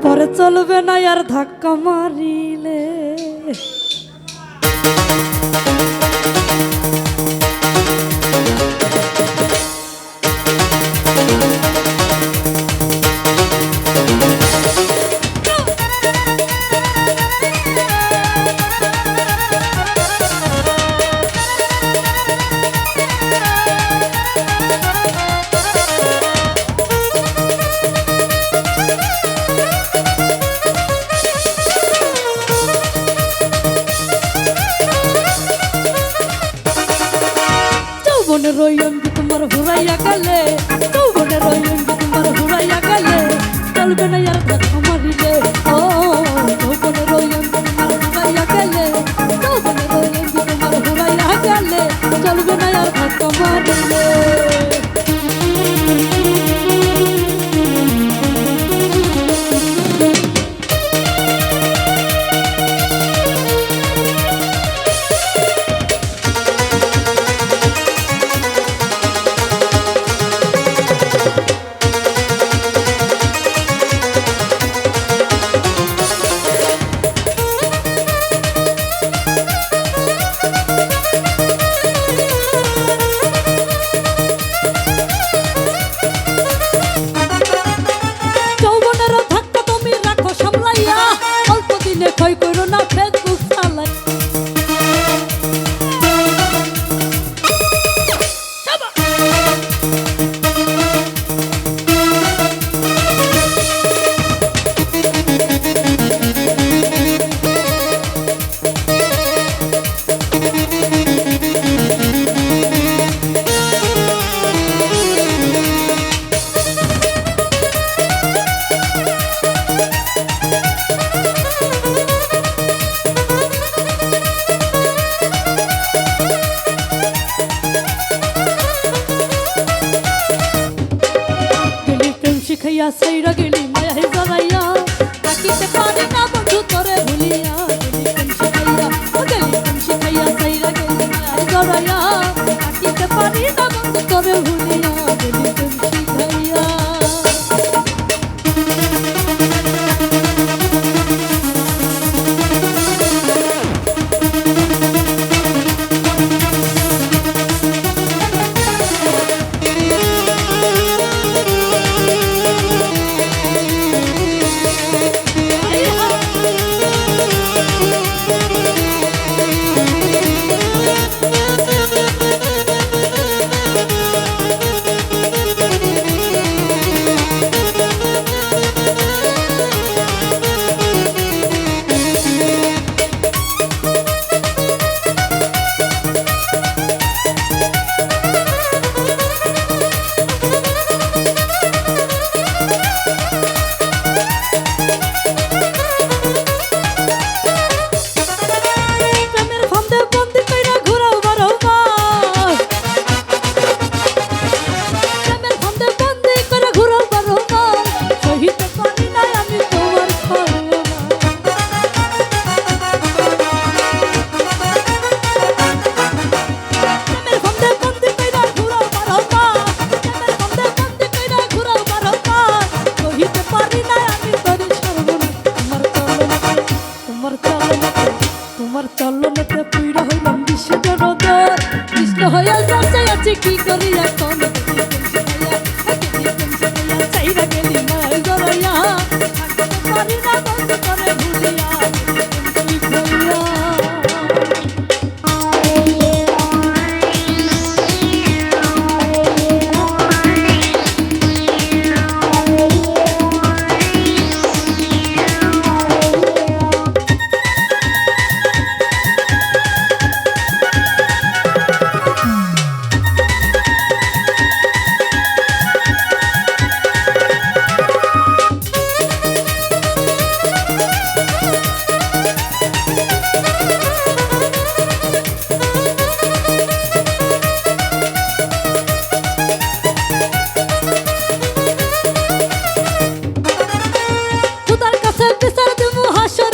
পরে চলবে না আর ধাক্কা মারিলে। যৌবনের ওই অঙ্গি তোমার হুরাইয়া গেলে, যৌবনের ওই অঙ্গি তোমার হুরাইয়া গেলে, চলবে না আর ধাক্কা মারিলে। ও যৌবনের ওই অঙ্গি তোমার হুরাইয়া গেলে, যৌবনের ওই অঙ্গি তোমার হুরাইয়া গেলে, চলবে না আর ধাক্কা মারিলে। ক্ষয় করো না ফেসবুক চালাই। শিখাইয়া সাইরা গেলি মায়া জড়াইয়া, থাকিতে পারি না বন্ধু তোরে ভুলিয়া। শিখাইয়া সাইরা গেলি মায়া জড়াইয়া, থাকিতে পারি না বন্ধু তোরে ভুলিয়া। শিখাইয়া তোমার চলনেতে পুইরা হইলাম বিষের রোদর। কৃষ্ণ হইয়া যাচ্ছে আছে কি করি এখন, চাইরা গেলি মায়া জড়াইয়া, থাকতে পারি না